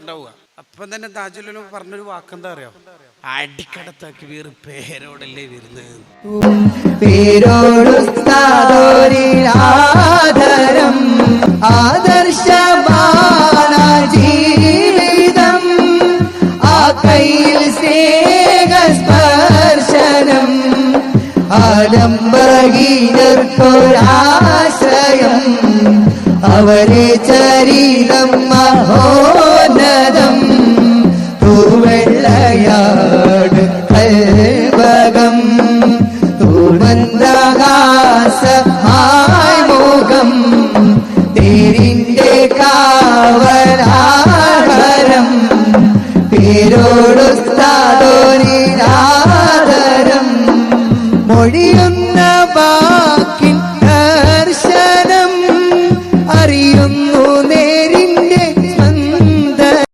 ഉണ്ടാവുക. അപ്പം തന്നെ താജുൽ പറഞ്ഞൊരു വാക്കെന്താ അറിയോ? അടിക്കട തക്ബീർ പേരോടല്ലേ വരുന്നത്. പേരോടുസ്താദോരിനാദരം ആദർശമാന ജീവിതം ആ കയ്യിൽ സ്നേഹസ്പർശനം ആലംബഹീനർക്കൊരാശ്രയം അവരെ ചരിതം മഹോന്നതം തൂവെള്ളയാട് കൽവകം തൂമന്ത്രഹാസമായ മുഖം തേരിന്റെ കാവലാഹരം പേരോട്